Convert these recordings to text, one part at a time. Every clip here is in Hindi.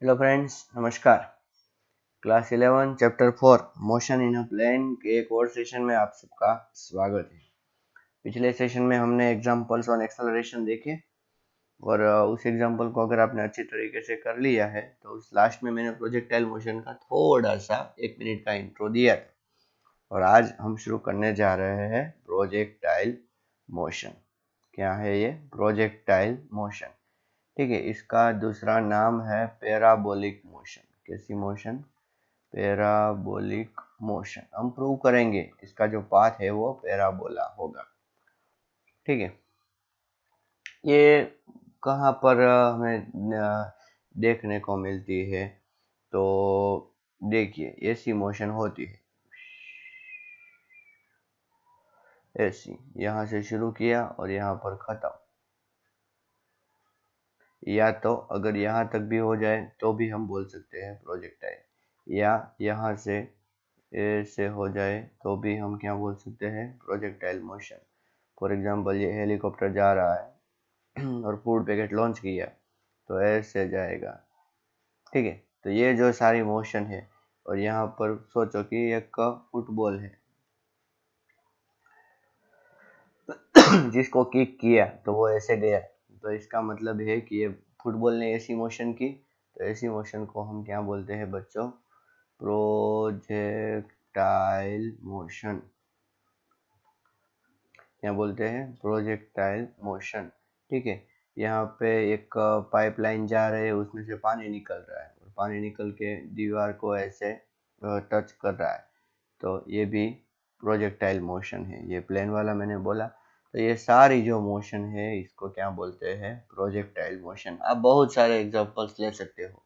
हेलो फ्रेंड्स, नमस्कार। Class 11 chapter 4 motion in a plane के एक और सेशन में आप सबका स्वागत है। पिछले सेशन में हमने एग्जांपल्स ऑन एक्सेलरेशन देखे और उस एग्जांपल को अगर आपने अच्छी तरीके से कर लिया है तो उस लास्ट में मैंने प्रोजेक्टाइल मोशन का थोड़ा सा 1 मिनट का इंट्रो दिया था। और आज हम शुरू करने जा रहे हैं प्रोजेक्टाइल मोशन। क्या है ये? Projectile motion. ठीक है, इसका दूसरा नाम है पैराबोलिक मोशन। कैसी मोशन? Parabolic motion. हम प्रूव करेंगे इसका जो पाथ है वो पैराबोला होगा। ठीक है, ये कहाँ पर हमें देखने को मिलती है? तो देखिए, ऐसी मोशन होती है। ऐसी यहाँ से शुरू किया और यहाँ पर खत्म, या तो अगर यहाँ तक भी हो जाए तो भी हम बोल सकते हैं प्रोजेक्टाइल, या यहाँ से ऐसे हो जाए तो भी हम क्या बोल सकते हैं? Projectile motion. फॉर एग्जांपल, ये हेलीकॉप्टर जा रहा है और फूड पैकेट लॉन्च किया तो ऐसे जाएगा। ठीक है, तो ये जो सारी मोशन है, और यहाँ पर सोचो कि एक फुटबॉल है जिसको किक किया तो वो ऐसे गया, तो इसका मतलब है कि ये फुटबॉल ने ऐसी मोशन की, तो ऐसी मोशन को हम क्या बोलते हैं बच्चों? Projectile motion. क्या बोलते हैं? Projectile motion. ठीक है, यहाँ पे एक पाइपलाइन जा रही है, उसमें से पानी निकल रहा है और पानी निकल के दीवार को ऐसे टच कर रहा है, तो ये भी प्रोजेक्टाइल मोशन है। ये प्लेन वाला मैंने बोला, तो ये सारी जो मोशन है इसको क्या बोलते हैं? Projectile motion. आप बहुत सारे एग्जांपल्स ले सकते हो।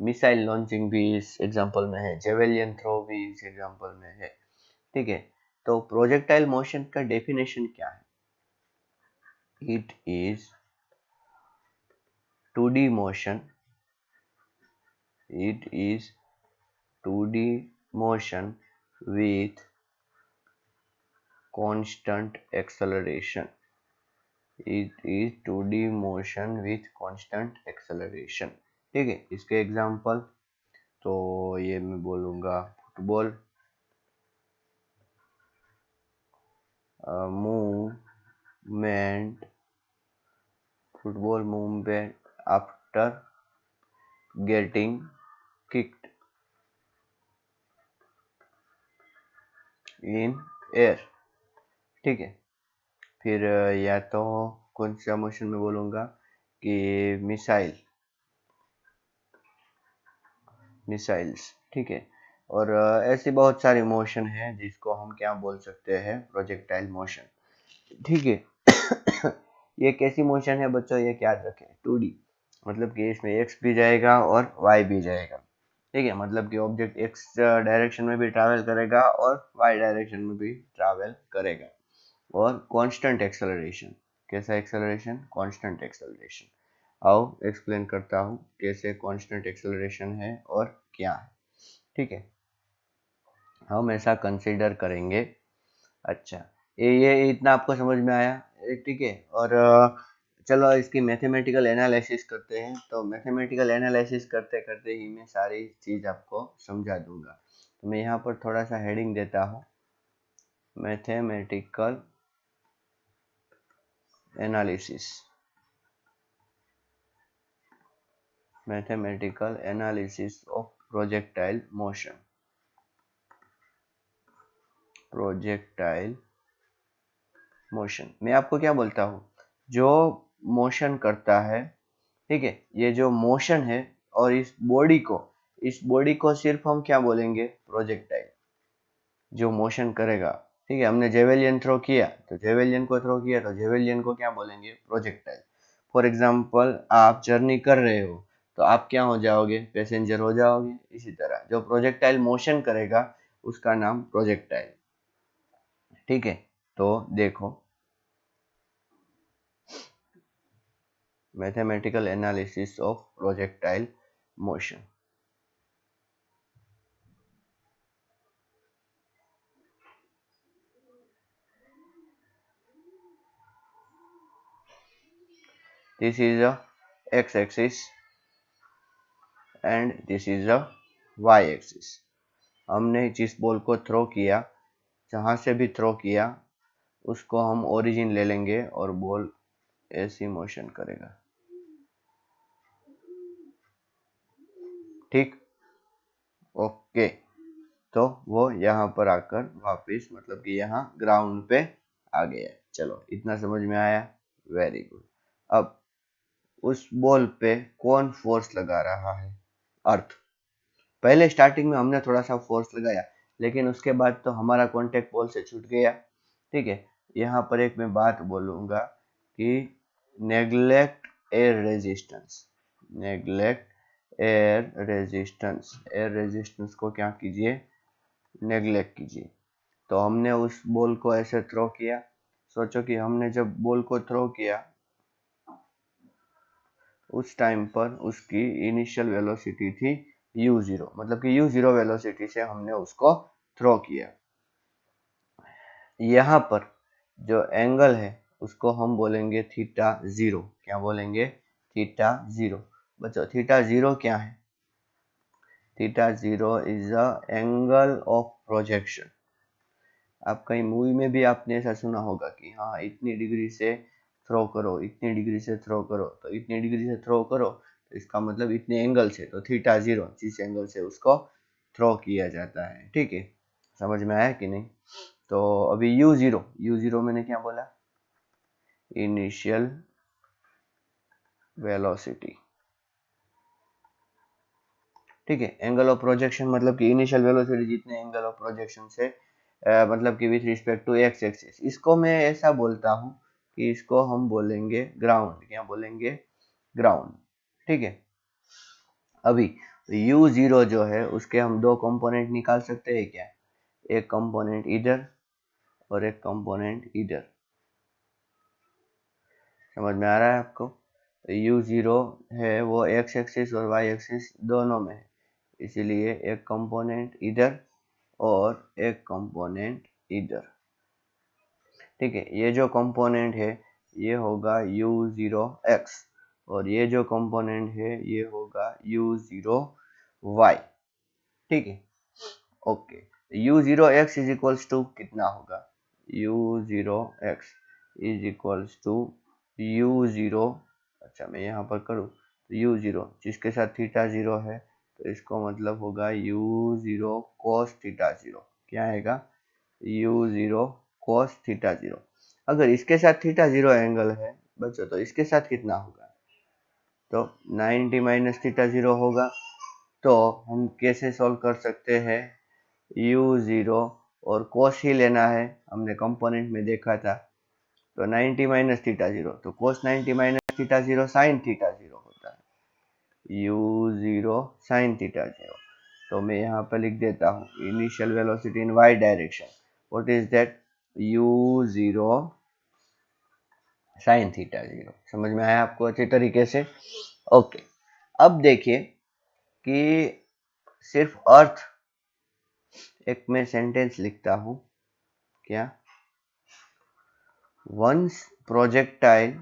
मिसाइल लॉन्चिंग भी इस एग्जांपल में है, जेवेलियन थ्रो भी इस एग्जांपल में है। ठीक है, तो प्रोजेक्टाइल मोशन का डेफिनेशन क्या है? It is 2D motion. It is 2D motion with constant acceleration. It is 2D motion with constant acceleration. ठीक है, इसके एग्जाम्पल तो ये मैं बोलूँगा football movement, football movement after getting kicked in air. ठीक है, फिर या तो कौन सा मोशन में बोलूँगा कि मिसाइल्स। ठीक है, और ऐसी बहुत सारी मोशन है जिसको हम क्या बोल सकते हैं? Projectile motion. ठीक है ये कैसी मोशन है बच्चों? ये याद रखें, 2D, मतलब कि इसमें x भी जाएगा और y भी जाएगा। ठीक है, मतलब कि ऑब्जेक्ट x डायरेक्शन में भी ट्रैवल करेगा और y डायरेक्शन में भी ट्रैवल करेगा। और कांस्टेंट एक्सेलरेशन। कैसा एक्सेलरेशन? Constant acceleration. आओ एक्सप्लेन करता हूँ कैसे कांस्टेंट एक्सेलरेशन है और क्या है। ठीक है, हम ऐसा कंसीडर करेंगे। अच्छा, ये इतना आपको समझ में आया? ठीक है, और चलो इसकी मैथमेटिकल एनालिसिस करते हैं। तो मैथमेटिकल एनालिसिस करते करते ही मैं सारी चीज़ आपको समझा दूंगा। तो मैं यहाँ पर थोड़ा सा हेडिंग देता हूँ, mathematical analysis. Mathematical analysis of projectile motion. Projectile motion, मैं आपको क्या बोलता हूँ? जो मोशन करता है, ठीक है, ये जो मोशन है, और इस बॉडी को सिर्फ हम क्या बोलेंगे? प्रोजेक्टाइल। जो मोशन करेगा, ठीक है, हमने जेवेलियन थ्रो किया तो जेवेलियन को थ्रो किया तो जेवेलियन को क्या बोलेंगे? प्रोजेक्टाइल। फॉर एग्जाम्पल, आप जर्नी कर रहे हो तो आप क्या हो जाओगे? पैसेंजर हो जाओगे। इसी तरह जो प्रोजेक्टाइल मोशन करेगा उसका नाम प्रोजेक्टाइल। ठीक है, तो देखो, mathematical analysis of projectile motion. This is a x-axis and this is a Y axis. हमने जिस बॉल को थ्रो किया, जहां से भी थ्रो किया, उसको हम ओरिजिन ले लेंगे और बॉल ऐसी मोशन करेगा। ठीक, ओके। तो वो यहाँ पर आकर वापिस मतलब कि यहाँ ग्राउंड पे आ गया। चलो इतना समझ में आया, वेरी गुड। अब उस बॉल पे कौन फोर्स लगा रहा है? अर्थ। पहले स्टार्टिंग में हमने थोड़ा सा फोर्स लगाया, लेकिन उसके बाद तो हमारा कांटेक्ट बॉल से छूट गया। ठीक है, यहाँ पर एक मैं बात बोलूंगा कि neglect air resistance. Neglect air resistance. Air resistance को क्या कीजिए? नेग्लेक्ट कीजिए। तो हमने उस बॉल को ऐसे थ्रो किया। सोचो कि हमने जब बॉल को थ्रो किया उस टाइम पर उसकी इनिशियल वेलोसिटी थी u0, मतलब कि u0 वेलोसिटी से हमने उसको थ्रो किया। यहाँ पर जो एंगल है उसको हम बोलेंगे थीटा जीरो। क्या बोलेंगे? Theta zero. बच्चों थीटा जीरो क्या है? Theta zero is the angle of projection. आप कहीं मूवी में भी आपने ऐसा सुना होगा कि हाँ इतनी डिग्री से थ्रो करो, इतनी डिग्री से थ्रो करो, तो इतनी डिग्री से थ्रो करो तो इसका मतलब इतने एंगल से, तो थीटा जीरो जिस एंगल से उसको थ्रो किया जाता है। ठीक है, समझ में आया कि नहीं? तो अभी यू जीरो मैंने क्या बोला? Initial velocity. ठीक है, एंगल ऑफ प्रोजेक्शन मतलब कि इनिशियल वेलोसिटी जितने एंगल ऑफ प्रोजेक्शन से मतलब कि with respect to X axis. इसको मैं ऐसा बोलता हूँ कि इसको हम बोलेंगे ग्राउंड। क्या बोलेंगे? ग्राउंड। ठीक है, अभी u0 जो है उसके हम दो कंपोनेंट निकाल सकते हैं क्या? एक कंपोनेंट इधर और एक कंपोनेंट इधर। समझ में आ रहा है आपको? u0 है वो x एक्सिस और y एक्सिस दोनों में है, इसीलिए एक कंपोनेंट इधर और एक कंपोनेंट इधर। ठीक है, ये जो कंपोनेंट है ये होगा u0x और ये जो कंपोनेंट है ये होगा u0y। ठीक है, okay. u0x is equals to कितना होगा? u0x is equals to u0, अच्छा मैं यहाँ पर करूँ तो u0 जिसके साथ थीटा जीरो है तो इसको मतलब होगा u0 cos थीटा जीरो। क्या आएगा? u0 cos theta zero. अगर इसके साथ थीटा जीरो एंगल है बच्चों तो इसके साथ कितना होगा? तो 90 माइनस थीटा जीरो होगा। तो हम कैसे सॉल्व कर सकते हैं? u0 और cos ही लेना है, हमने कंपोनेंट में देखा था। तो 90 माइनस थीटा जीरो, तो cos 90 minus theta zero sine theta zero होता है। u0 sine theta zero. तो मैं यहाँ पर लिख देता हूँ initial velocity in y direction, what is that? u0 sine theta zero. समझ में आया आपको अच्छे तरीके से? ओके, अब देखिए कि सिर्फ अर्थ, एक मैं सेंटेंस लिखता हूं। क्या? Once projectile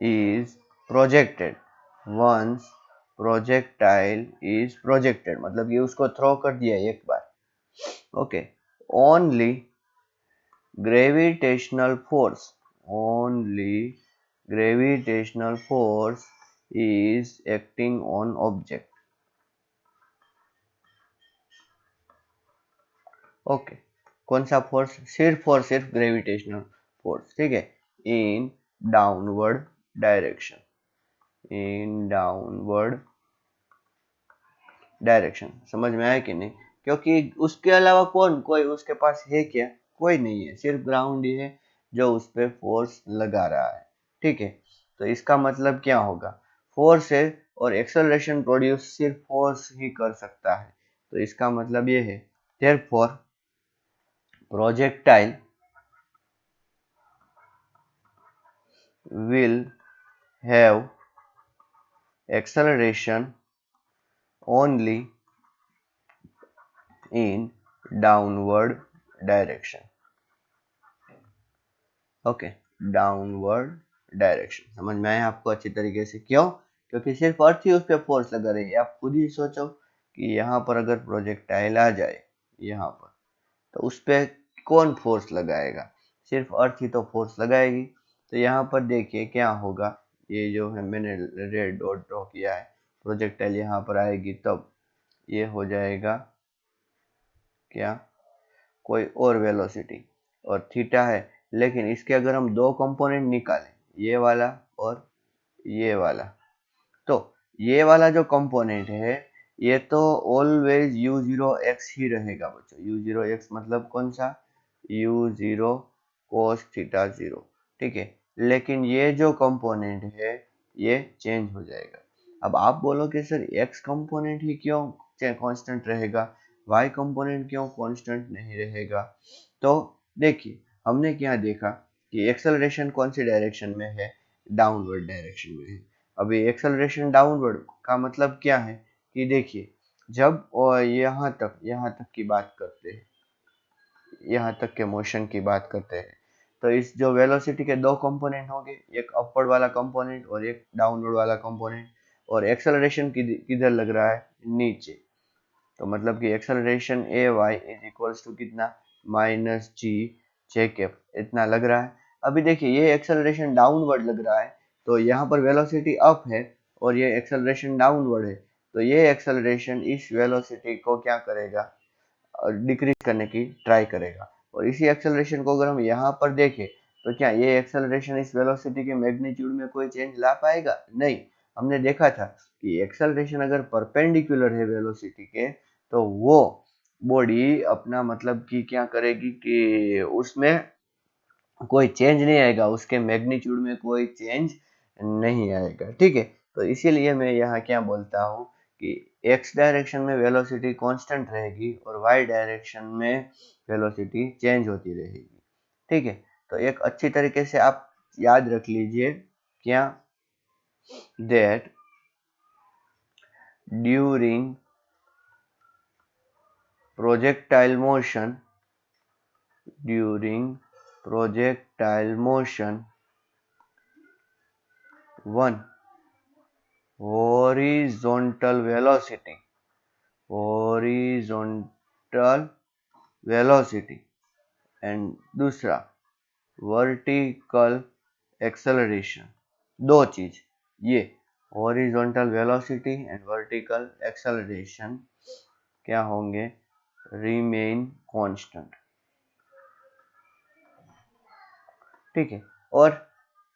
is projected. Once projectile is projected मतलब ये उसको थ्रो कर दिया एक बार। Okay, only gravitational force, only gravitational force is acting on object. Okay, कौन सा फोर्स? सिर्फ और सिर्फ ग्रेविटेशनल फोर्स। ठीक है, in downward direction. In downward direction. समझ में आया कि नहीं? क्योंकि उसके अलावा कौन, कोई उसके पास है क्या? कोई नहीं है, सिर्फ ग्राउंड ही है जो उस पर फोर्स लगा रहा है। ठीक है, तो इसका मतलब क्या होगा? फोर्स है और एक्सेलरेशन प्रोड्यूस सिर्फ फोर्स ही कर सकता है। तो इसका मतलब ये है therefore projectile will have acceleration only in downward direction. Okay, downward direction. समझ में आया आपको अच्छी तरीके से? क्यों? क्योंकि सिर्फ अर्थ ही उस पर फोर्स लगा रही है। आप खुद ही सोचो कि यहाँ पर अगर प्रोजेक्टाइल आ जाए यहाँ पर, तो उस पर कौन फोर्स लगाएगा? सिर्फ अर्थ ही तो फोर्स लगाएगी। तो यहाँ पर देखिए क्या होगा, ये जो है मैंने रेड डॉट ड्रॉ किया है, प्रोजेक्टाइल यहाँ पर आएगी तब ये हो जाएगा क्या, कोई और वेलोसिटी और थीटा है। लेकिन इसके अगर हम दो कंपोनेंट निकालें, ये वाला और ये वाला, तो ये वाला जो कंपोनेंट है ये तो ऑलवेज u0x ही रहेगा बच्चों। u0x मतलब कौन सा, u0 cos थीटा 0, ठीक है। लेकिन ये जो कंपोनेंट है ये चेंज हो जाएगा। अब आप बोलो कि सर x कंपोनेंट ही क्यों कांस्टेंट रहेगा, y कंपोनेंट क्यों कांस्टेंट नहीं रहेगा? तो देखिए हमने क्या देखा कि एक्सेलरेशन कौन सी डायरेक्शन में है, डाउनवर्ड डायरेक्शन में है। अभी एक्सेलरेशन डाउनवर्ड का मतलब क्या है कि देखिए जब यहाँ तक की बात करते हैं, यहाँ तक के मोशन की बात करते हैं, तो इस जो वेलोसिटी के दो कंपोनेंट होंगे, एक अपवर्ड वाला कंपोनेंट और एक डाउनवर्ड वाला कंपोनेंट। और एक्सेलरेशन किधर लग रहा है, नीचे। तो मतलब कि acceleration A Y is equals to कितना, माइनस जी जे कैप, इतना लग रहा है। अभी देखिए ये एक्सेलरेशन डाउनवर्ड लग रहा है, तो यहाँ पर वेलोसिटी अप है और ये एक्सेलरेशन डाउनवर्ड है, तो ये एक्सेलरेशन इस वेलोसिटी को क्या करेगा, डिक्रीज करने की ट्राई करेगा। और इसी एक्सेलरेशन को अगर हम यहाँ पर देखें, तो क्या ये एक्सेलरेशन इस वेलोसिटी के मैग्नीट्यूड में कोई चेंज ला पाएगा? नहीं। हमने देखा था कि एक्सेलरेशन अगर परपेंडिकुलर है वेलोसिटी के, तो वो बॉडी अपना मतलब कि क्या करेगी कि उसमें कोई चेंज नहीं आएगा, उसके मैग्नीट्यूड में कोई चेंज नहीं आएगा, ठीक है। तो इसीलिए मैं यहाँ क्या बोलता हूँ कि x डायरेक्शन में वेलोसिटी कांस्टेंट रहेगी और y डायरेक्शन में वेलोसिटी चेंज होती रहेगी, ठीक है। तो एक अच्छी तरीके से आप याद रख लीजिए क्या, that during projectile motion, during projectile motion, one horizontal velocity, horizontal velocity and दूसरा वर्टिकल एक्सेलरेशन, दो चीज ये horizontal velocity and vertical acceleration क्या होंगे, रिमेन कांस्टेंट, ठीक है। और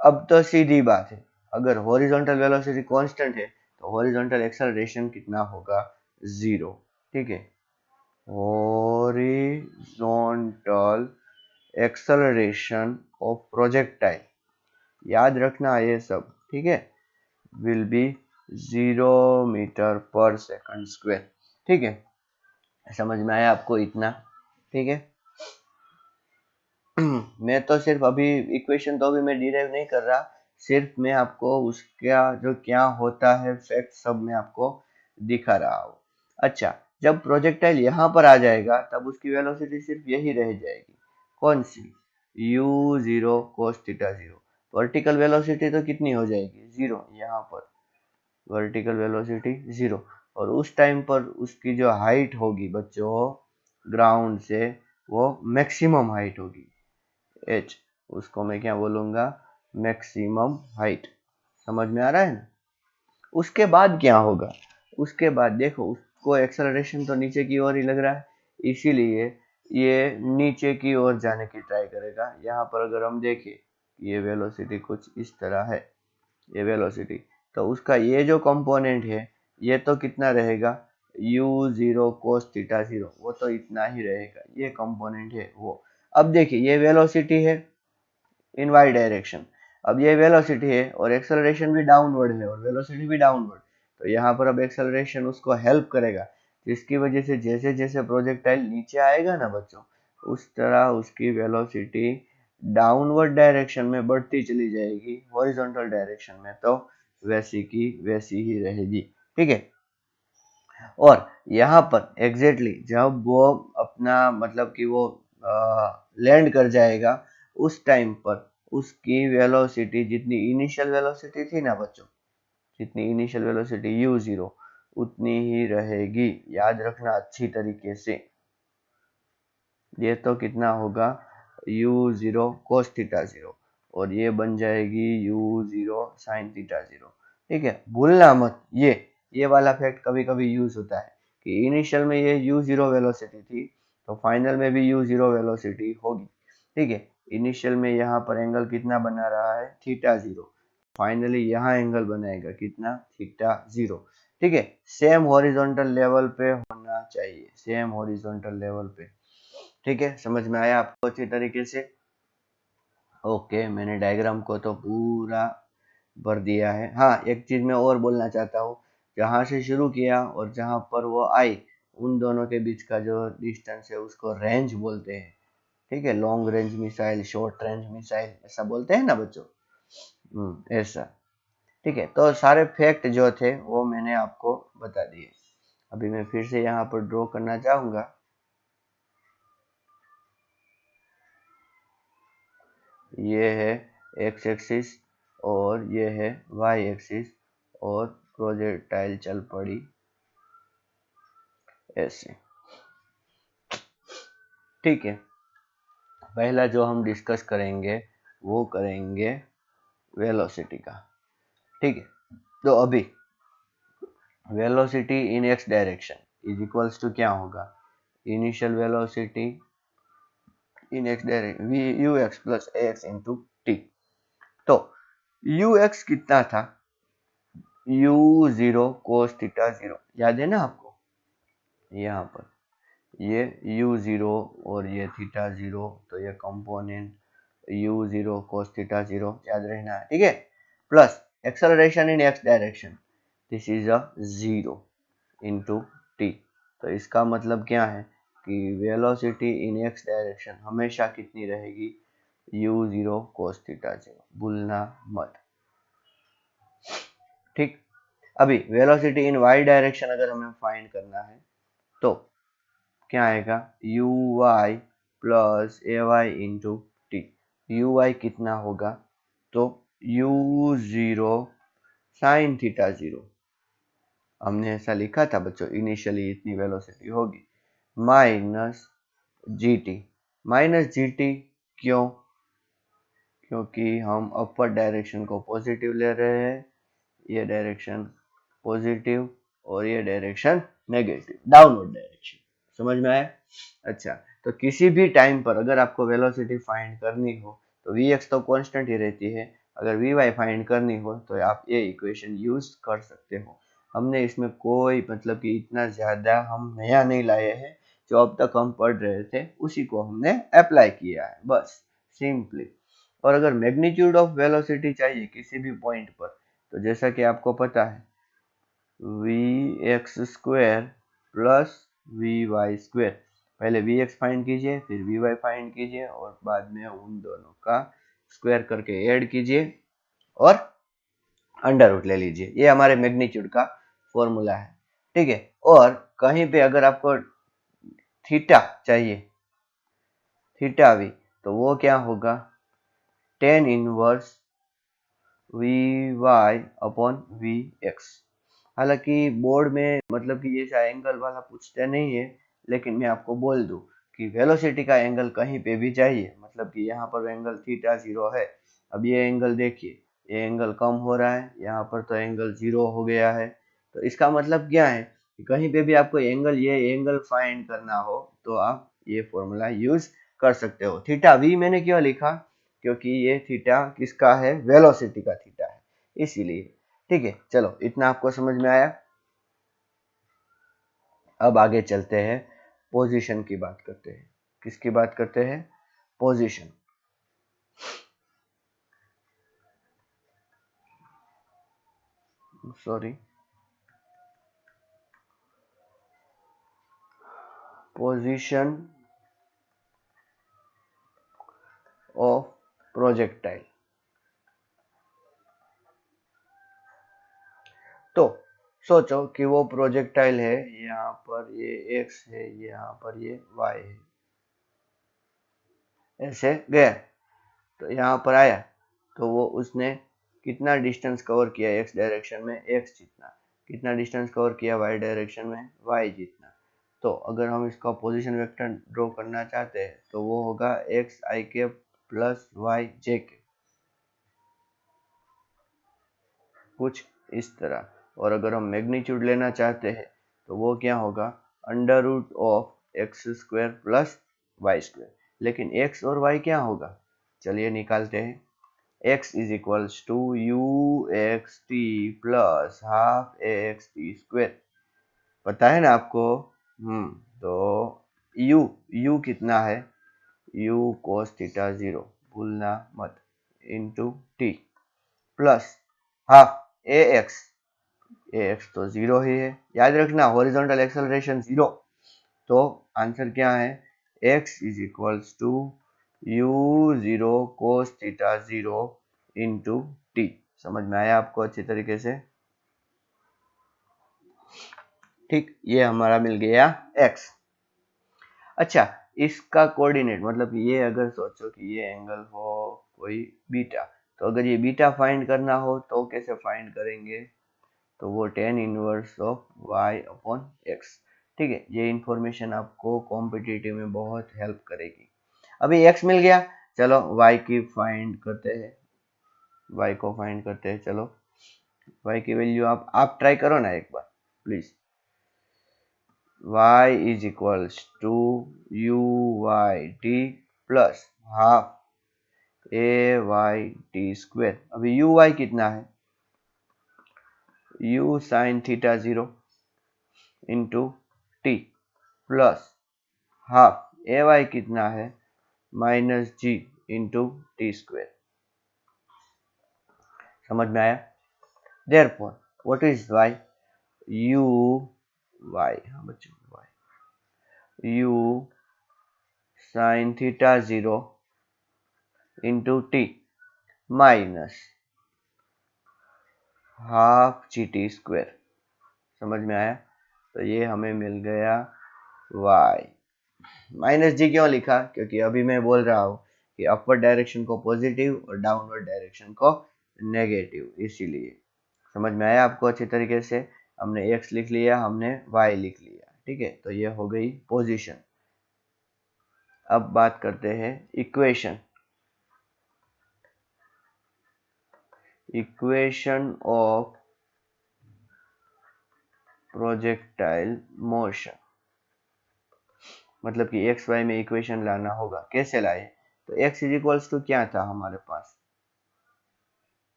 अब तो सीधी बात है, अगर हॉरिजॉन्टल वेलोसिटी कांस्टेंट है तो हॉरिजॉन्टल एक्सेलरेशन कितना होगा, जीरो, ठीक है। हॉरिजॉन्टल एक्सेलरेशन ऑफ प्रोजेक्टाइल, याद रखना ये सब, ठीक है, will be 0 metre per second square, ठीक है। समझ में आया आपको इतना, ठीक है। मैं तो सिर्फ अभी इक्वेशन तो अभी मैं डिराइव नहीं कर रहा, सिर्फ मैं आपको उसका जो क्या होता है फैक्ट सब मैं आपको दिखा रहा हूँ। अच्छा, जब प्रोजेक्टाइल यहाँ पर आ जाएगा तब उसकी वेलोसिटी सिर्फ यही रह जाएगी, कौन सी, u0 cos theta 0। Vertical velocity तो कितनी हो जाएगी, जीरो, यहाँ पर वर्टिकल वेलोसिटी जीरो। और उस टाइम पर उसकी जो हाइट होगी बच्चों ग्राउंड से, वो मैक्सिमम हाइट होगी, h, उसको मैं क्या बोलूंगा, मैक्सिमम हाइट। समझ में आ रहा है ना? उसके बाद क्या होगा, उसके बाद देखो उसको एक्सेलरेशन तो नीचे की ओर ही लग रहा है, इसीलिए ये नीचे की ओर जाने की ट्राई करेगा। यहाँ पर अगर हम देखें ये वेलोसिटी कुछ इस तरह है, ये वेलोसिटी, तो उसका ये जो कंपोनेंट है ये तो कितना रहेगा, u0 cos थीटा 0, वो तो इतना ही रहेगा, ये कंपोनेंट है वो। अब देखिए ये वेलोसिटी है इन वाई डायरेक्शन, अब ये वेलोसिटी है और एक्सेलरेशन भी डाउनवर्ड है और वेलोसिटी भी डाउनवर्ड, तो यहाँ पर अब एक्सेलरेशन उसको हेल्प करेगा, जिसकी वजह से जैसे जैसे प्रोजेक्टाइल नीचे आएगा ना बच्चों, उस तरह उसकी वेलोसिटी डाउनवर्ड डायरेक्शन में बढ़ती चली जाएगी, हॉरिजॉन्टल डायरेक्शन में तो वैसी की वैसी ही रहेगी, ठीक है। और यहाँ पर एग्जैक्टली जब वो अपना मतलब कि वो लैंड कर जाएगा, उस टाइम पर उसकी वेलोसिटी जितनी इनिशियल वेलोसिटी थी ना बच्चों, जितनी इनिशियल वेलोसिटी u0 उतनी ही रहेगी। याद रखना अच्छी तरीके से। ये तो कितना होगा u0 cos थीटा 0 और ये बन जाएगी u0 sin थीटा 0। ठीक है, भूलना मत। ये वाला फैक्ट कभी कभी यूज होता है कि इनिशियल में ये u0 वेलोसिटी थी तो फाइनल में भी u0 वेलोसिटी होगी। ठीक है, इनिशियल में यहाँ पर एंगल कितना बना रहा है थीटा 0, फाइनली यहाँ एंगल बनाएगा कितना थीटा 0। ठीक है, सेम हॉरिजॉन्टल लेवल पे होना चाहिए, सेम हॉरिजॉन्टल लेवल पे। ठीक है, समझ में आया आपको अच्छी तरीके से? ओके, मैंने डायग्राम को तो पूरा भर दिया है। हाँ, एक चीज मैं और बोलना चाहता हूँ, जहां से शुरू किया और जहां पर वो आई उन दोनों के बीच का जो डिस्टेंस है उसको रेंज बोलते हैं। ठीक है, long range missile, short range missile, ऐसा बोलते हैं ना बच्चों। ऐसा। ठीक है, तो सारे फैक्ट जो थे वो मैंने आपको बता दिए। अभी मैं फिर से यहाँ पर ड्रॉ करना चाहूंगा। ये है एक्स एक्सिस और ये है वाई एक्सिस और प्रोजेक्टाइल चल पड़ी ऐसे। ठीक है, पहला जो हम डिस्कस करेंगे वो करेंगे वेलोसिटी का। ठीक है, तो अभी velocity in X direction is equals to क्या होगा, initial velocity in X direction V U X plus A X into T. तो यू एक्स कितना था, u0 cos थीटा 0, याद है ना आपको? यहाँ पर ये u0 और ये थीटा 0, तो ये कंपोनेंट u0 cos थीटा 0 याद रहना है। ठीक है, plus acceleration in X direction this is a 0 into T. तो इसका मतलब क्या है कि वेलोसिटी इन एक्स डायरेक्शन हमेशा कितनी रहेगी, u0 cos थीटा 0, भूलना मत। ठीक, अभी वेलोसिटी इन वाई डायरेक्शन अगर हमें फाइंड करना है तो क्या आएगा, U Y plus A Y into T. U Y कितना होगा, तो u0 साइन थीटा 0, हमने ऐसा लिखा था बच्चों, इनिशियली इतनी वेलोसिटी होगी, minus G T. Minus G T क्यों, क्योंकि हम अपर डायरेक्शन को पॉजिटिव ले रहे हैं, ये डायरेक्शन पॉजिटिव और ये डायरेक्शन नेगेटिव, डाउनवर्ड डायरेक्शन। समझ में आया? अच्छा, तो किसी भी टाइम पर अगर आपको वेलोसिटी फाइंड करनी हो तो vx तो कांस्टेंट ही रहती है, अगर vy फाइंड करनी हो तो आप ये इक्वेशन यूज कर सकते हो। हमने इसमें कोई मतलब कि इतना ज्यादा हम नया नहीं लाए हैं, जो अब तक हम पढ़ रहे थे उसी को हमने अप्लाई किया है, बस सिंपली। और अगर मैग्नीट्यूड ऑफ वेलोसिटी चाहिए किसी भी पॉइंट पर, तो जैसा कि आपको पता है vx square plus vy square, पहले vx फाइंड कीजिए फिर vy फाइंड कीजिए और बाद में उन दोनों का स्क्वायर करके ऐड कीजिए और अंडर रूट ले लीजिए। ये हमारे मैग्नीट्यूड का फॉर्मूला है। ठीक है, और कहीं पे अगर आपको थीटा चाहिए, थीटा वी, तो वो क्या होगा, tan inverse vy upon vx। हालांकि बोर्ड में मतलब कि ये एंगल वाला पूछते नहीं है, लेकिन मैं आपको बोल दूं कि वेलोसिटी का एंगल कहीं पे भी चाहिए, मतलब कि यहाँ पर एंगल थीटा 0 है। अब ये एंगल देखिए, ये एंगल कम हो रहा है, यहाँ पर तो एंगल 0 हो गया है। तो इसका मतलब क्या है कि कहीं पे भी आपको एंगल, ये एंगल फाइंड करना हो तो आप ये फॉर्मूला यूज कर सकते हो। थीटा वी मैंने क्यों लिखा, क्योंकि ये थीटा किसका है, वेलोसिटी का थीटा है, इसीलिए। ठीक है, चलो इतना आपको समझ में आया। अब आगे चलते हैं, पोजीशन की बात करते हैं। किसकी बात करते हैं, position. Sorry, position of projectile. तो सोचो कि वो प्रोजेक्टाइल है, यहाँ पर ये x है, यहाँ पर ये y है, ऐसे गया तो यहाँ पर आया, तो वो उसने कितना डिस्टेंस कवर किया x डायरेक्शन में, x जितना, कितना डिस्टेंस कवर किया y डायरेक्शन में, y जितना। तो अगर हम इसका पोजीशन वेक्टर ड्रॉ करना चाहते हैं तो वो होगा x i के प्लस y j के, कुछ इस तरह। और अगर हम मैग्नीट्यूड लेना चाहते हैं तो वो क्या होगा, under root of X square plus Y square. लेकिन x और y क्या होगा, चलिए निकालते हैं। x is equals to U X T plus half A X T square, पता है ना आपको। तो u कितना है, u cos थीटा 0, भूलना मत, into t plus half A x तो 0 ही है, याद रखना हॉरिजॉन्टल एक्सेलरेशन 0। तो आंसर क्या है, x is equals to U 0 cos theta 0 into T. समझ में आया आपको अच्छी तरीके से, ठीक, ये हमारा मिल गया x। अच्छा, इसका कोऑर्डिनेट मतलब ये अगर सोचो कि ये एंगल हो कोई बीटा, तो अगर ये बीटा फाइंड करना हो तो कैसे फाइंड करेंगे, तो वो tan inverse of y upon x। ठीक है, ये इंफॉर्मेशन आपको कॉम्पिटिटिव में बहुत हेल्प करेगी। अभी x मिल गया, चलो y की फाइंड करते हैं, y को फाइंड करते हैं। चलो y की वैल्यू आप ट्राई करो ना एक बार please. y is equals to u y t plus half a y t square. अभी यू वाई कितना है, u sine theta 0 into t plus half a y कितना है, माइनस जी इंटू टी स्क्वेयर। समझ में आया। Therefore what is y, u y, हाँ बच्चों y, u sine theta 0 into t minus half g t square. समझ में आया। तो ये हमें मिल गया y। माइनस जी क्यों लिखा, क्योंकि अभी मैं बोल रहा हूँ कि अपवर्ड डायरेक्शन को पॉजिटिव और डाउनवर्ड डायरेक्शन को नेगेटिव, इसीलिए। समझ में आया आपको अच्छी तरीके से। हमने x लिख लिया, हमने y लिख लिया, ठीक है। तो ये हो गई पोजीशन। अब बात करते हैं equation. Equation of projectile motion, मतलब कि एक्स वाई में इक्वेशन लाना होगा। कैसे लाए, तो x इज इक्वल्स टू क्या था हमारे पास,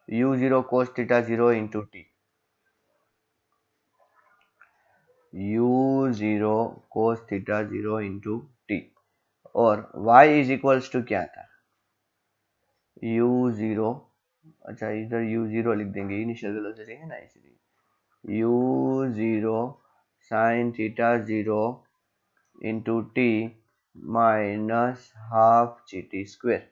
u0 cos theta 0 into T, u0 cos theta 0 into T. और y इज इक्वल्स टू क्या था, u0, अच्छा इधर u0 लिख देंगे, इनिशियल वेलोसिटी है ना इसलिए, u0 sine theta 0 into t minus half g t square.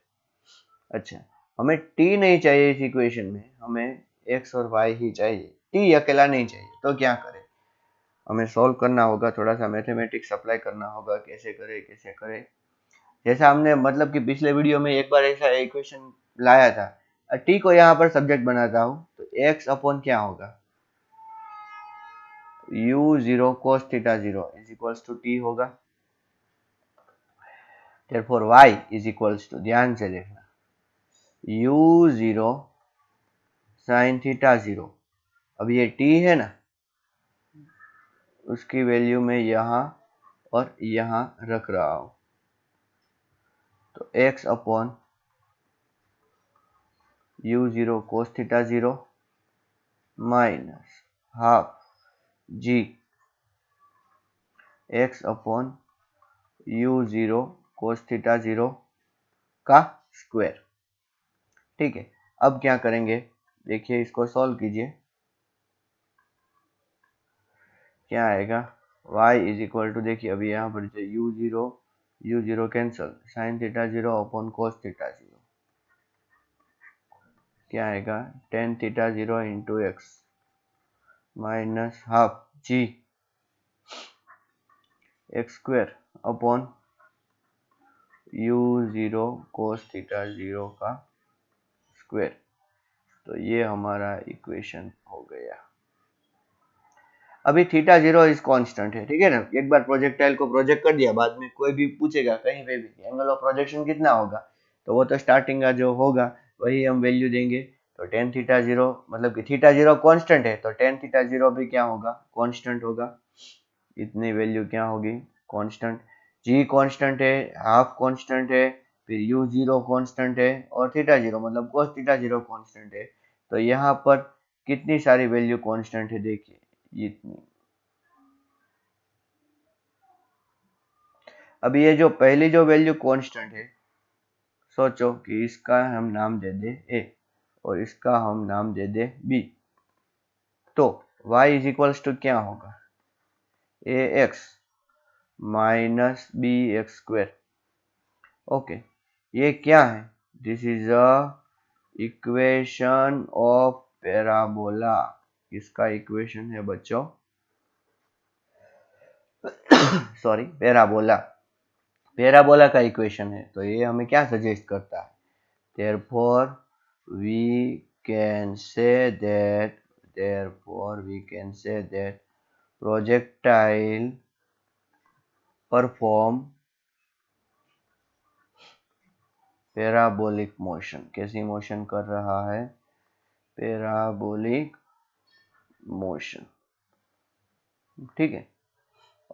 अच्छा, हमें t नहीं चाहिए इस इक्वेशन में, हमें x और y ही चाहिए, t अकेला नहीं चाहिए। तो क्या करें, हमें सॉल्व करना होगा, थोड़ा सा मैथमेटिक्स अप्लाई करना होगा। कैसे करें, जैसा हमने मतलब कि पिछले वीडियो में एक बार ऐसा इक्वेशन लाया था। t को यहाँ पर सब्जेक्ट बनाता हूँ, तो x अपॉन क्या होगा, u0 cos theta 0 is equals to t होगा। therefore y is equals to, ध्यान से देखना, u0 साइन थीटा 0, अब ये t है ना, उसकी वैल्यू मैं यहाँ और यहाँ रख रहा हूँ। तो x upon u0 cos theta 0 minus half g x upon u0 cos theta 0 का स्क्वायर। ठीक है, अब क्या करेंगे, देखिए इसको सॉल्व कीजिए। क्या आएगा, y इज इक्वल टू, देखिए अभी यहाँ पर u0 cancel, sine theta 0 upon cos theta 0, क्या आएगा, tan theta 0 into x minus half g x square upon u0 cos theta 0 का स्क्वायर। तो ये हमारा इक्वेशन हो गया। अभी थीटा जीरो इज कांस्टेंट है, ठीक है ना। एक बार प्रोजेक्टाइल को प्रोजेक्ट कर दिया, बाद में कोई भी पूछेगा कहीं पे भी एंगल ऑफ प्रोजेक्शन कितना होगा, तो वो तो स्टार्टिंग का जो होगा वही हम वैल्यू देंगे। तो टेन थीटा जीरो, मतलब कि थीटा जीरो कांस्टेंट है, तो टेन थीटा जीरो भी क्या होगा, कांस्टेंट होगा। इतनी वैल्यू क्या होगी, कांस्टेंट। जी कांस्टेंट है, हाफ कांस्टेंट है, फिर यू जीरो कांस्टेंट है, और थीटा जीरो मतलब cos थीटा जीरो कांस्टेंट है। तो यहाँ पर कितनी सारी वैल्यू कांस्टेंट है, देखिए इतनी। अब ये जो पहली जो वैल्यू कांस्टेंट है, सोचो कि इसका हम नाम दे दे ए और इसका हम नाम दे दे बी। तो y इज इक्वल्स टू क्या होगा, a x minus b x square. Okay, ये क्या है, this is a equation of parabola. इसका इक्वेशन है बच्चों, सॉरी, पैराबोला। पैराबोला का इक्वेशन है। तो ये हमें क्या सजेस्ट करता है, therefore we can say that projectile perform parabolic motion। कैसी मोशन कर रहा है, पैराबोलिक मोशन, ठीक है।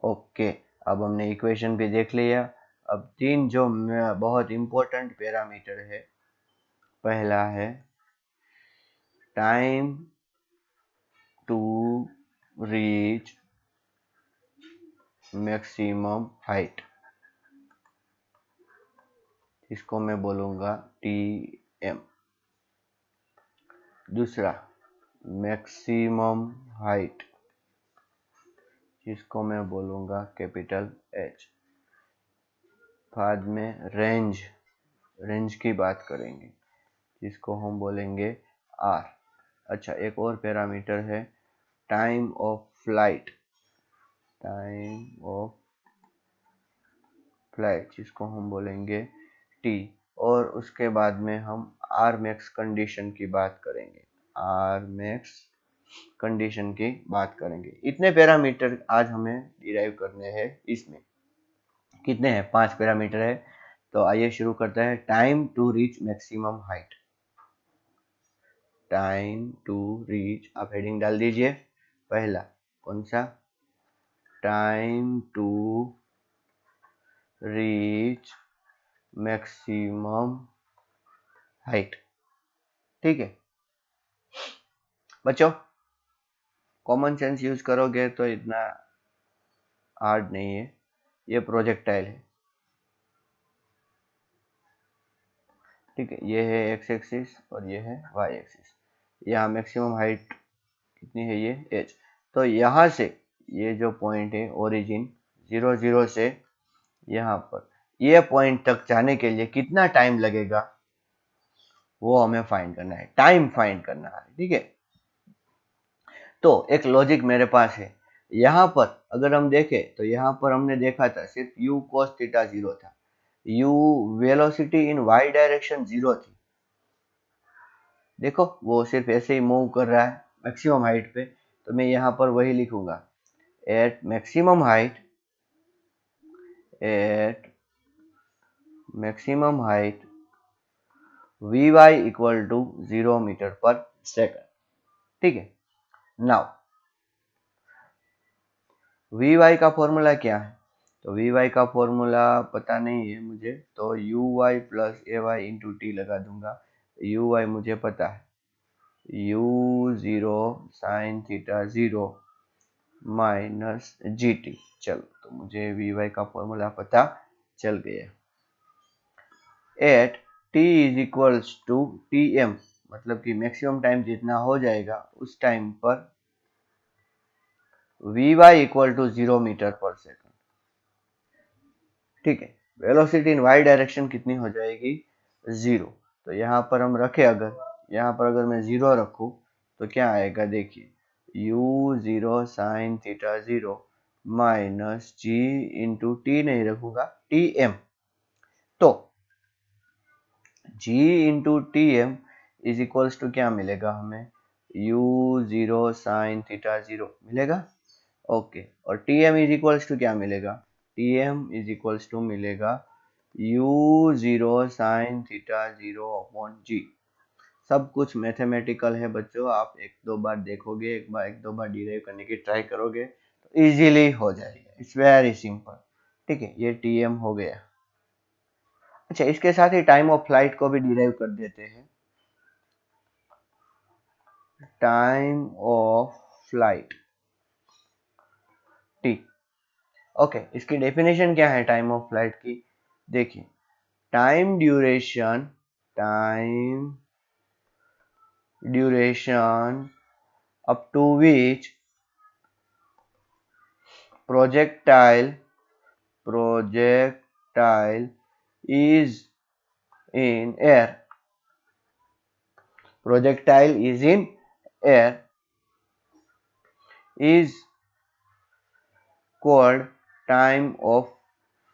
ओके, अब हमने इक्वेशन भी देख लिया। अब तीन जो बहुत इंपॉर्टेंट पैरामीटर है, पहला है time to reach maximum height, इसको मैं बोलूंगा टी एम। दूसरा मैक्सिमम हाइट, जिसको मैं बोलूंगा कैपिटल एच। बाद में रेंज की बात करेंगे, जिसको हम बोलेंगे आर। अच्छा, एक और पैरामीटर है टाइम ऑफ फ्लाइट, जिसको हम बोलेंगे टी। और उसके बाद में हम आर मैक्स कंडीशन की बात करेंगे, इतने पैरामीटर आज हमें डिराइव करने हैं। इसमें कितने हैं, 5 पैरामीटर है। तो आइए शुरू करते हैं। Time to reach maximum height, time to reach, आप हेडिंग डाल दीजिए। पहला कौन सा, time to reach maximum height, ठीक है बच्चों। कॉमन सेंस यूज करोगे तो इतना हार्ड नहीं है। ये प्रोजेक्टाइल है, ठीक है। ये है एक्स एक्सिस और ये है वाई एक्सिस। यहाँ मैक्सिमम हाइट कितनी है, ये एच। तो यहाँ से ये जो पॉइंट है ओरिजिन 0 से यहाँ पर ये पॉइंट तक जाने के लिए कितना टाइम लगेगा, वो हमें फाइंड करना है, टाइम फाइंड करना है, ठीक है। तो एक लॉजिक मेरे पास है। यहाँ पर अगर हम देखें तो यहाँ पर हमने देखा था सिर्फ u cos थीटा 0 था, u वेलोसिटी इन y डायरेक्शन 0 थी। देखो वो सिर्फ ऐसे ही मूव कर रहा है मैक्सिमम हाइट पे। तो मैं यहाँ पर वही लिखूंगा, at maximum height vy equal to 0 metre per second, ठीक है। नाउ vy का फॉर्मूला क्या है, तो vy का फॉर्मूला पता नहीं है मुझे, तो uy plus ay into T लगा दूंगा। uy मुझे पता है, u0 sine theta 0 minus G T. चलो, तो मुझे vy का फॉर्मूला पता चल गया। At t is equals to T M, मतलब कि मैक्सिमम टाइम जितना हो जाएगा उस टाइम पर vy equal to 0 metre per second, ठीक है। वेलोसिटी इन y डायरेक्शन कितनी हो जाएगी, 0। तो यहाँ पर हम रखे, अगर यहाँ पर अगर मैं 0 रखूं तो क्या आएगा, देखिए u0 साइन थीटा 0 माइनस जी इंटू टी नहीं रखूंगा, टी एम। तो g into T M is equals to क्या मिलेगा हमें, u0 साइन थीटा 0 मिलेगा। ओके, और T M is equals to क्या मिलेगा, T M is equals to मिलेगा u0 साइन थीटा 0 अपॉन जी। सब कुछ मैथमेटिकल है बच्चों, आप एक दो बार देखोगे, एक दो बार डिराइव करने की ट्राई करोगे तो इजीली हो जाएगा, इट्स वेरी सिंपल। ठीक है, ये टी एम हो गया। अच्छा, इसके साथ ही टाइम ऑफ फ्लाइट को भी डिराइव कर देते हैं। Time of flight T. Okay, इसकी डेफिनेशन क्या है टाइम ऑफ फ्लाइट की, देखिए, time duration up to which projectile is in air, projectile is in air is called time of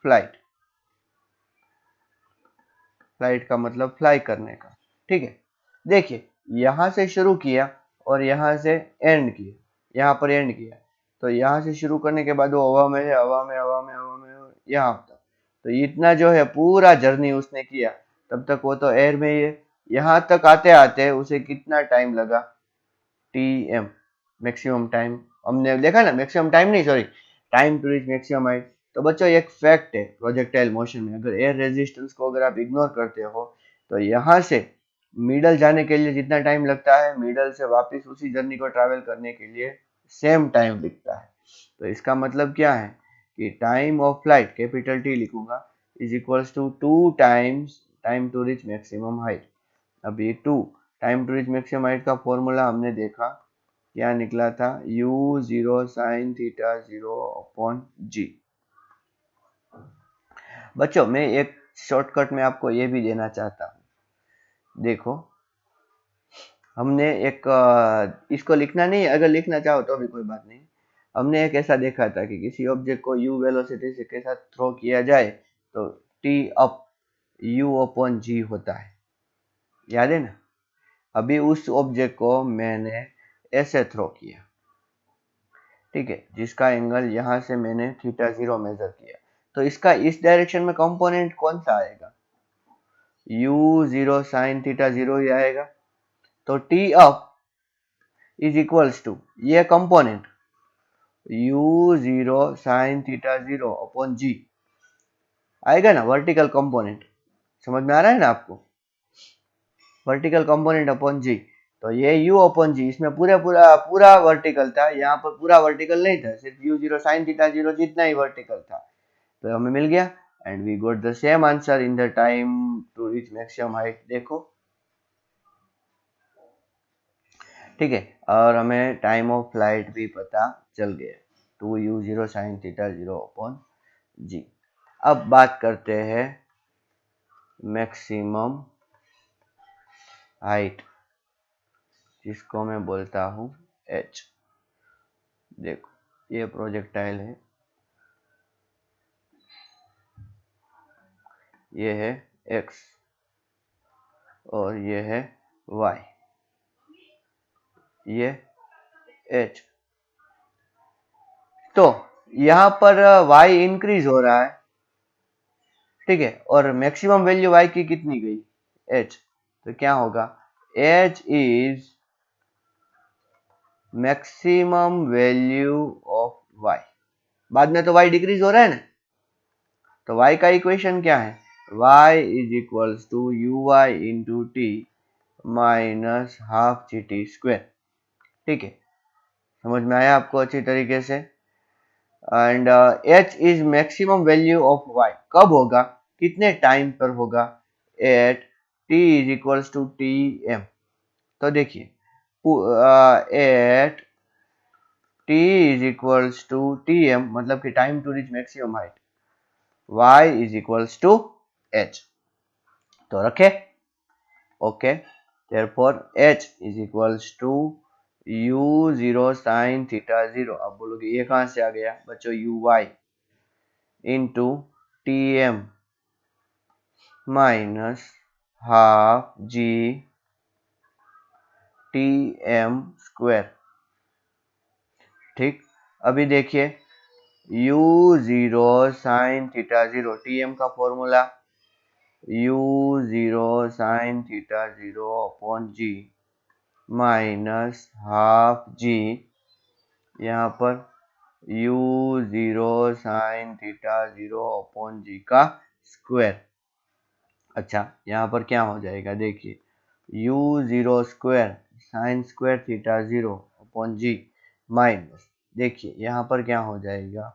flight। Flight का मतलब फ्लाई करने का। ठीक है, देखिए, यहां से शुरू किया और यहां से एंड किया, यहां पर एंड किया, तो यहां से शुरू करने के बाद वो हवा में है, हवा में यहाँ तक, तो इतना जो है पूरा जर्नी उसने किया, तब तक वो तो एयर में ही है। यहाँ तक आते आते उसे कितना टाइम लगा, टी एम, मैक्सिमम टाइम। हमने देखा ना, मैक्सिमम टाइम नहीं, sorry, time to reach maximum height. तो बच्चों एक फैक्ट है प्रोजेक्टाइल मोशन में, अगर एयर रेजिस्टेंस को अगर आप इग्नोर करते हो तो यहाँ से मिडल जाने के लिए जितना टाइम लगता है, मिडल से वापस उसी जर्नी को ट्रैवल करने के लिए सेम टाइम दिखता है। तो इसका मतलब क्या है कि time of flight, capital t लिखूंगा, is equals to 2 times time to reach maximum height. अब ये 2 time to reach maximum height का फॉर्मूला हमने देखा, क्या निकला था, u0 sine theta 0 upon G. बच्चों मैं एक शॉर्टकट में आपको ये भी देना चाहता हूँ, देखो, हमने एक इसको लिखना नहीं, अगर लिखना चाहो तो भी कोई बात नहीं। हमने एक ऐसा देखा था कि किसी ऑब्जेक्ट को u वेलोसिटी से के साथ थ्रो किया जाए तो t अप u अपॉन जी होता है, याद है ना। अभी उस ऑब्जेक्ट को मैंने ऐसे थ्रो किया, ठीक है, जिसका एंगल यहां से मैंने थीटा 0 मेजर किया, तो इसका इस डायरेक्शन में कंपोनेंट कौन सा आएगा, u0 साइन थीटा 0 ही आएगा। तो t up is equals to ये component u0 sine theta 0 upon g आएगा ना, वर्टिकल कंपोनेंट। समझ में आ रहा है ना आपको, वर्टिकल कंपोनेंट अपॉन जी। तो ये u अपॉन जी, इसमें पूरा पूरा पूरा वर्टिकल था, यहाँ पर पूरा वर्टिकल नहीं था, सिर्फ u0 साइन थीटा 0 जितना ही वर्टिकल था, तो हमें मिल गया। And we got the same answer in the time to reach maximum height, देखो, ठीक है, और हमें टाइम ऑफ फ्लाइट भी पता चल गया, 2u0 साइन थीटा 0 अपॉन जी। अब बात करते हैं मैक्सिमम हाइट, जिसको मैं बोलता हूं h। देखो, ये प्रोजेक्टाइल है, ये है x और ये है y, ये h। तो यहां पर y इंक्रीज हो रहा है, ठीक है, और मैक्सिमम वैल्यू y की कितनी गई, h, तो क्या होगा, h is maximum value of y। बाद में तो y डिक्रीज हो रहा है ना, तो y का इक्वेशन क्या है, y is equals to u y into t minus half g t square. ठीक है, समझ में आया आपको अच्छी तरीके से। And h is maximum value of y, कब होगा, कितने टाइम पर होगा, at t is equals to T M. तो देखिए, at t is equals to T M, मतलब कि time to reach maximum height, y is equals to h। तो रखे, okay, therefore h is equals to u0 sine theta 0। अब बोलोगे ये कहां से आ गया बच्चों, uy into T m minus half g t m square. ठीक, अभी देखिए u zero sine theta zero, t m का formula u zero sine theta zero upon जी माइनस हाफ जी, यहाँ पर u zero sine theta zero upon g का स्क्वायर। अच्छा, यहाँ पर क्या हो जाएगा देखिए, u zero square sine square theta zero upon जी माइनस, देखिए यहाँ पर क्या हो जाएगा,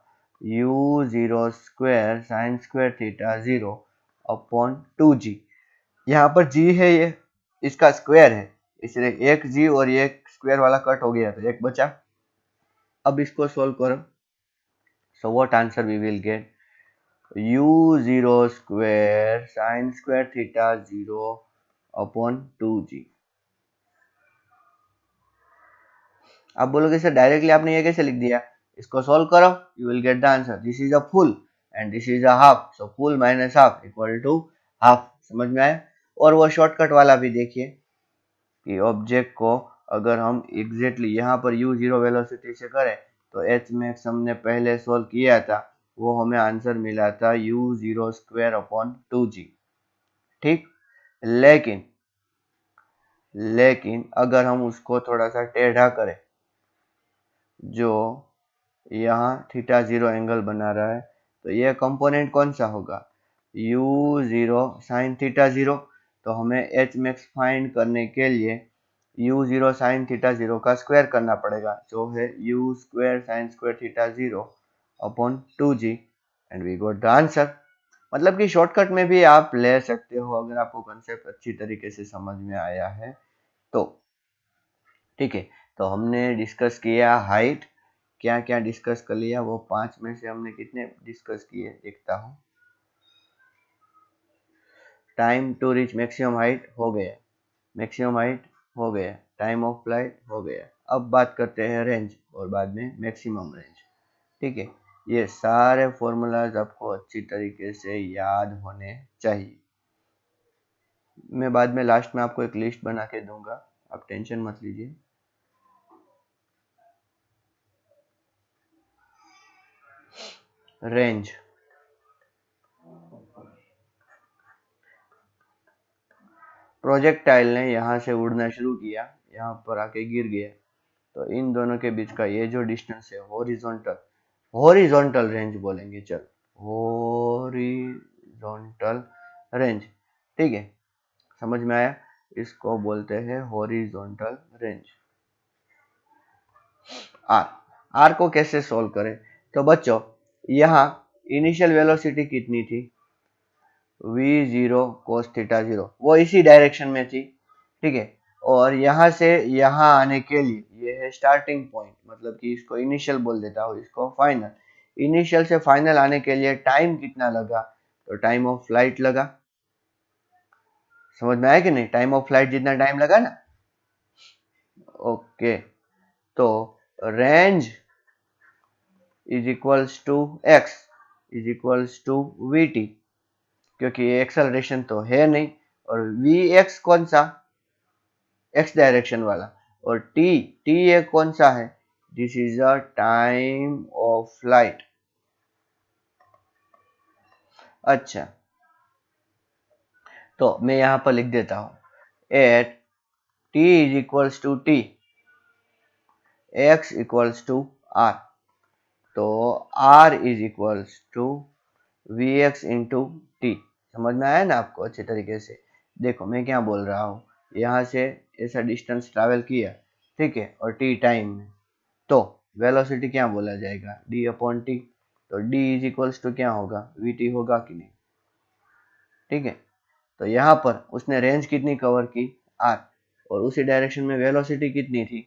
u zero square sine square theta zero upon 2g। यहाँ पर g है, ये इसका स्क्वायर है, इसलिए एक g और ये स्क्वायर वाला कट हो गया तो एक बचा। अब इसको सोल्व करो, so what answer we will get, u zero square sine square theta zero upon 2g। आप बोलोगे सर डायरेक्टली आपने ये कैसे लिख दिया, इसको सोल्व करो, you will get the answer, this is a full and this is a half, so full minus half equal to half. समझ में आया। और वो शॉर्टकट वाला भी देखिए कि ऑब्जेक्ट को अगर हम एग्जैक्टली यहाँ पर u जीरो वेलोसिटी से करें तो h मैक्स हमने पहले सोल्व किया था, वो हमें आंसर मिला था u zero square upon 2g। ठीक, लेकिन अगर हम उसको थोड़ा सा टेढ़ा करें, जो यहाँ थीटा जीरो एंगल बना रहा है, तो ये कंपोनेंट कौन सा होगा, u zero sine theta zero. तो हमें h मैक्स फाइंड करने के लिए u zero sine theta zero का स्क्वायर करना पड़ेगा, जो है u square sine square theta zero upon 2g and we got the answer. मतलब कि शॉर्टकट में भी आप ले सकते हो अगर आपको कंसेप्ट अच्छी तरीके से समझ में आया है तो। ठीक है, तो हमने डिस्कस किया हाइट, क्या क्या डिस्कस कर लिया, वो 5 में से हमने कितने डिस्कस किए देखता हूँ। Time to reach maximum height हो गया, मैक्सिमम हाइट हो गया, टाइम ऑफ फ्लाइट हो गया। अब बात करते हैं रेंज और बाद में मैक्सिमम रेंज। ठीक है, ये सारे फॉर्मूलाज आपको अच्छी तरीके से याद होने चाहिए। मैं बाद में लास्ट में आपको एक लिस्ट बना के दूंगा, आप टेंशन मत लीजिए। रेंज, प्रोजेक्टाइल ने यहाँ से उड़ना शुरू किया, यहाँ पर आके गिर गया, तो इन दोनों के बीच का ये जो डिस्टेंस है हॉरिजॉन्टल, हॉरिजॉन्टल रेंज बोलेंगे, चल हॉरिजॉन्टल रेंज। ठीक है, समझ में आया, इसको बोलते हैं हॉरिजॉन्टल रेंज। आर, आर को कैसे सोल्व करें, तो बच्चों यहाँ इनिशियल वेलोसिटी कितनी थी, v zero cos theta zero, वो इसी डायरेक्शन में थी। ठीक है, और यहाँ से यहाँ आने के लिए ये है स्टार्टिंग पॉइंट, मतलब कि इसको इनिशियल बोल देता हूँ, इसको फाइनल। इनिशियल से फाइनल आने के लिए टाइम कितना लगा, तो टाइम ऑफ फ्लाइट लगा। समझ में आया कि नहीं, टाइम ऑफ फ्लाइट जितना टाइम लगा ना। ओके, तो range is equals to x is equals to v t, क्योंकि ये एक्सेलरेशन तो है नहीं, और वी एक्स कौन सा, एक्स डायरेक्शन वाला, और टी, टी ये कौन सा है, this is a time of flight. अच्छा, तो मैं यहां पर लिख देता हूं, at T is equals to T, X equals to R, तो R is equals to V X into T. समझ में आया ना आपको अच्छे तरीके से। देखो मैं क्या बोल रहा हूँ, यहाँ से ऐसा डिस्टेंस ट्रैवल किया, ठीक है, और टी टाइम में, तो वेलोसिटी क्या बोला जाएगा, डी अपॉन टी, तो डी इज इक्वल्स टू क्या होगा, वी टी होगा कि नहीं। ठीक है, तो यहाँ पर उसने रेंज कितनी कवर की, आर, और उसी डायरेक्शन में वेलोसिटी कितनी थी,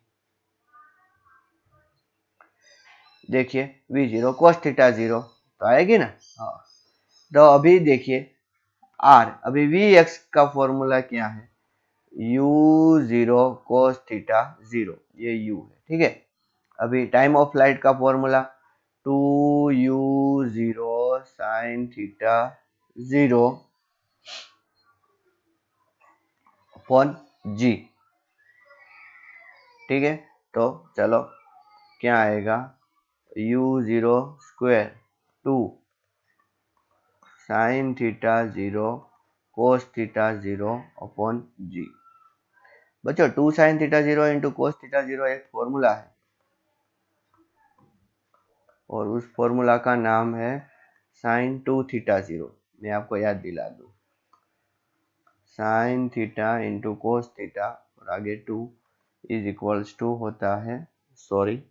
देखिए we zero cos theta zero, तो आएगी ना। हाँ, तो अभी देखिए आर, अभी वी एक्स का फॉर्मूला क्या है, U zero cos theta zero, ये यू है। ठीक है, अभी टाइम ऑफ फ्लाइट का formula two U zero sine theta zero upon G. ठीक है, तो चलो क्या आएगा, u0 square 2 sine theta 0 cos theta 0 upon G. बच्चों 2 sine theta 0 into cos theta 0 एक फॉर्मूला है और उस फॉर्मूला का नाम है साइन 2 थीटा 0। मैं आपको याद दिला दूं, sine theta into cos theta और आगे 2 इज इक्वल्स टू होता है, सॉरी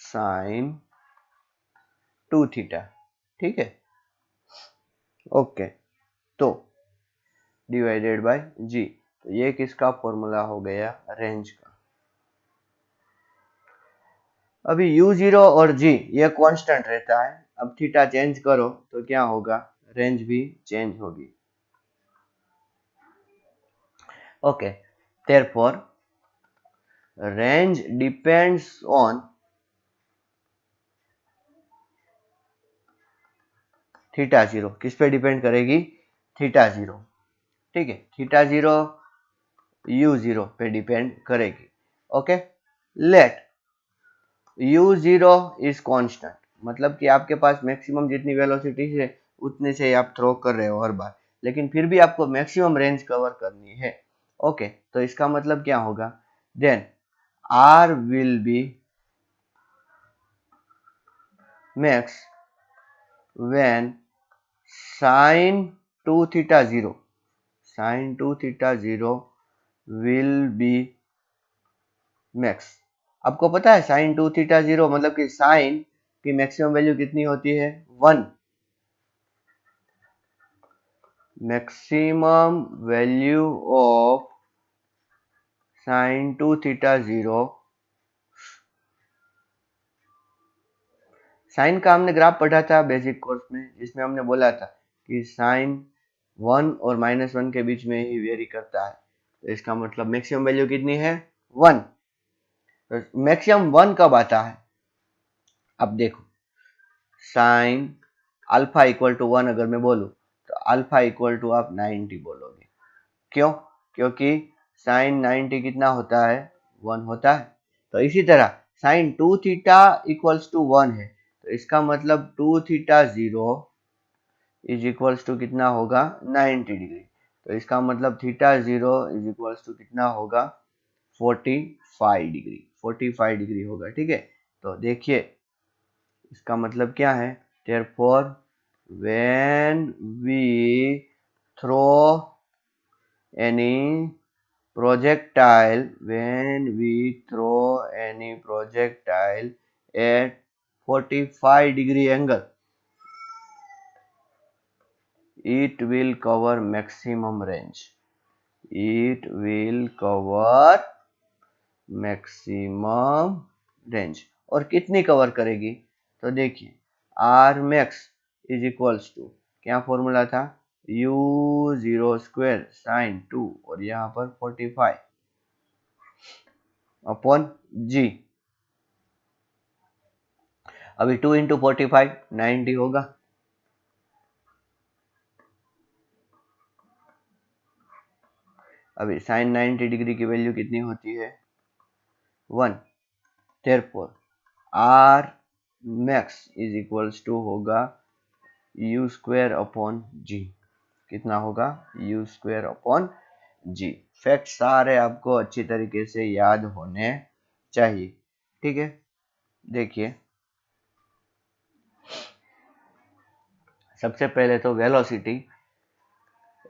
साइन 2 थीटा, ठीक है, ओके। तो डिवाइडेड बाय जी, तो ये किसका फॉर्मूला हो गया, रेंज का। अभी u0 और g ये कांस्टेंट रहता है, अब थीटा चेंज करो तो क्या होगा, रेंज भी चेंज होगी। Okay, therefore range depends on theta 0, किस पे डिपेंड करेगी, थीटा 0, ठीक है, थीटा 0 u0 पे डिपेंड करेगी। Okay, late u0 is constant, मतलब कि आपके पास मैक्सिमम जितनी वेलोसिटी है उतने से आप थ्रो कर रहे हो हर बार, लेकिन फिर भी आपको मैक्सिमम रेंज कवर करनी है। ओके, तो इसका मतलब क्या होगा, then r will be max when sine 2 theta 0 sine 2 theta 0 will be max. आपको पता है साइन 2 थीटा 0 मतलब कि साइन की मैक्सिमम वैल्यू कितनी होती है, 1। Maximum value of sine 2 theta 0, sine का हमने ग्राफ पढ़ा था बेसिक कोर्स में, जिसमें हमने बोला था कि साइन 1 और -1 के बीच में ही वेरी करता है, तो इसका मतलब मैक्सिमम वैल्यू कितनी है, 1। तो मैक्सिमम 1 कब आता है, अब देखो साइन अल्फा इक्वल टू 1 अगर मैं बोलूं तो अल्फा इक्वल टू आप 90 बोलोगे, क्यों, क्योंकि साइन 90 कितना होता है, 1 होता है। तो इसी तरह साइन 2 थीटा इक्वल्स टू 1 है, तो इसका मतलब 2 थीटा 0 इज इक्वल्स टू कितना होगा, 90 डिग्री। तो इसका मतलब थीटा 0 इज इक्वल्स टू कितना होगा, 45 डिग्री, 45 डिग्री होगा, ठीक है। तो देखिए इसका मतलब क्या है, therefore when we throw any projectile at 45 degree angle, it will cover maximum range, it will cover maximum range। और कितनी कवर करेगी, तो देखिए r max is equals to क्या फॉर्मूला था, u0 स्क्वायर साइन 2 और यहाँ पर 45 अपॉन जी। अभी 2 इंटू 45 90 होगा, अभी साइन 90 डिग्री की वैल्यू कितनी होती है, 1। therefore r max is equals to होगा u स्क्वायर अपॉन जी, कितना होगा, u square upon g. Fact सारे आपको अच्छी तरीके से याद होने चाहिए, ठीक है। देखिए सबसे पहले तो वेलोसिटी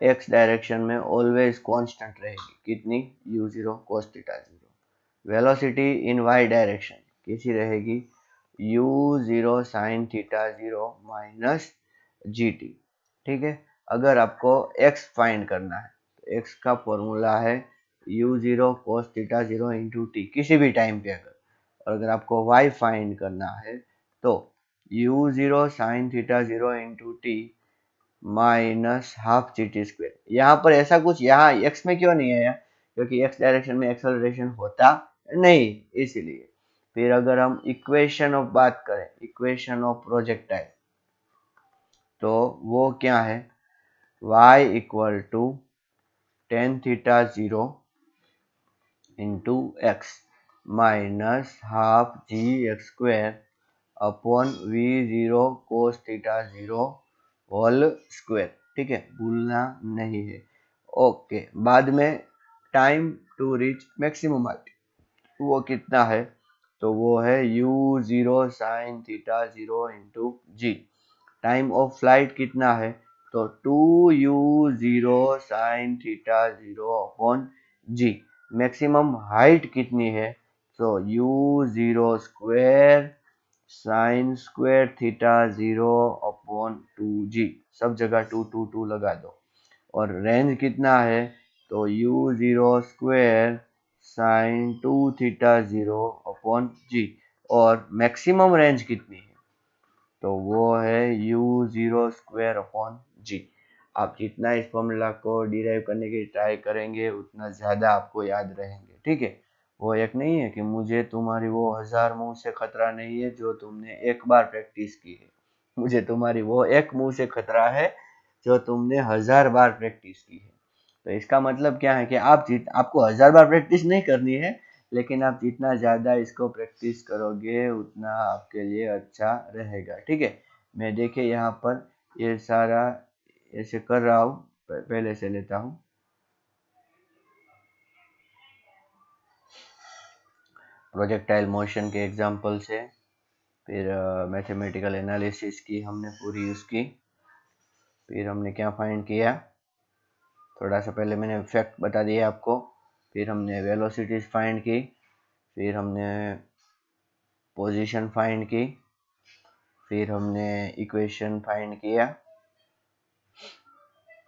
एक्स डायरेक्शन में ऑलवेज कांस्टेंट रहेगी, कितनी, u0 cos theta 0। Velocity in y direction कैसी रहेगी, u0 sin theta 0 minus gt, ठीक है। अगर आपको x फाइंड करना है तो x का फॉर्मूला है u0 cos theta 0 into T, किसी भी टाइम पे अगर, और अगर आपको y फाइंड करना है तो u0 sin theta 0 into t minus half g t square. यहाँ पर ऐसा कुछ यहाँ x में क्यों नहीं आया, क्योंकि x डायरेक्शन में एक्सेलरेशन होता नहीं, इसीलिए। फिर अगर हम इक्वेशन ऑफ बात करें, इक्वेशन ऑफ प्रोजेक्टाइल, तो वो क्या है, y equal to tan theta 0 into x minus half g x square upon v0 cos theta 0 whole square. ठीक है, भूलना नहीं है। ओके, बाद में time to reach maximum height वो कितना है, तो वो है u0 sin theta 0 into g. Time of flight कितना है, तो 2u0 sin theta 0 upon g. Maximum height कितनी है, तो u0 square sine square theta 0 upon 2g। सब जगह 2 लगा दो। और रेंज कितना है, तो u0 square sine 2 theta 0 upon G. और मैक्सिमम रेंज कितनी है, तो वो है u0 स्क्वायर अपॉन जी। आप जितना इस फॉर्मूला को डिराइव करने की ट्राई करेंगे उतना ज़्यादा आपको याद रहेंगे। ठीक है, वो एक नहीं है कि मुझे तुम्हारी वो 1000 मुंह से खतरा नहीं है जो तुमने एक बार प्रैक्टिस की है, मुझे तुम्हारी वो एक मुंह से खतरा है जो तुमने 1000 बार प्रैक्टिस की है। तो इसका मतलब क्या है कि आपको 1000 बार प्रैक्टिस नहीं करनी है, लेकिन आप जितना ज़्यादा इसको प्रैक्टिस करोगे उतना आपके लिए अच्छा रहेगा। ठीक है, मैं देखिए यहाँ पर ये सारा ऐसे कर रहा हूँ, पहले से लेता हूँ। प्रोजेक्टाइल मोशन के एग्जाम्पल से, फिर मैथमेटिकल एनालिसिस की हमने पूरी उसकी, फिर हमने क्या फाइंड किया, थोड़ा सा पहले मैंने फैक्ट बता दिया आपको, फिर हमने वेलोसिटीज फाइंड की, फिर हमने पोजीशन फाइंड की, फिर हमने इक्वेशन फाइंड किया,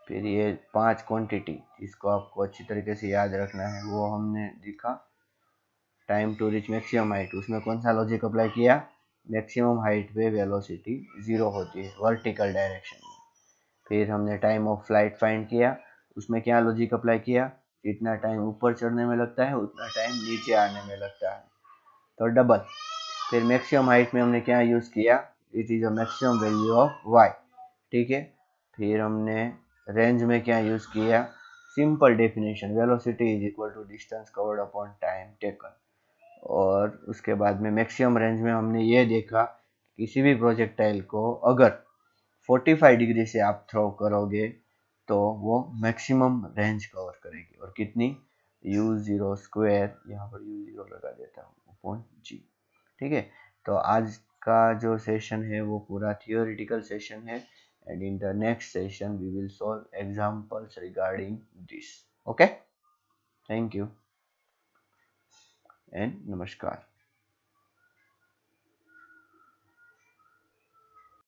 फिर ये 5 क्वांटिटी जिसको आपको अच्छी तरीके से याद रखना है वो हमने देखा। Time to reach maximum height, उसमें कौन सा लॉजिक अप्लाई किया, मैक्सिमम हाइट पे वेलोसिटी 0 होती है वर्टिकल डायरेक्शन में। फिर हमने टाइम ऑफ फ्लाइट फाइंड किया, उसमें क्या लॉजिक अप्लाई किया, जितना टाइम ऊपर चढ़ने में लगता है उतना टाइम नीचे आने में लगता है, तो डबल। फिर मैक्सिमम हाइट में हमने क्या यूज़ किया, it is a maximum value of y. ठीक है, फिर हमने रेंज में क्या यूज़ किया, simple definition, velocity is equal to distance covered upon time taken. और उसके बाद में मैक्सिमम रेंज में हमने ये देखा किसी भी प्रोजेक्टाइल को अगर 45 डिग्री से आप थ्रो करोगे तो वो मैक्सिमम रेंज कवर करेगी, और कितनी, u0 स्क्वायर, यहाँ पर u0 लगा देता हूँ, अपॉन जी। ठीक है, तो आज का जो सेशन है वो पूरा थियोरिटिकल सेशन है, and in the next session we will solve examples regarding this. Okay, thank you and namaskar.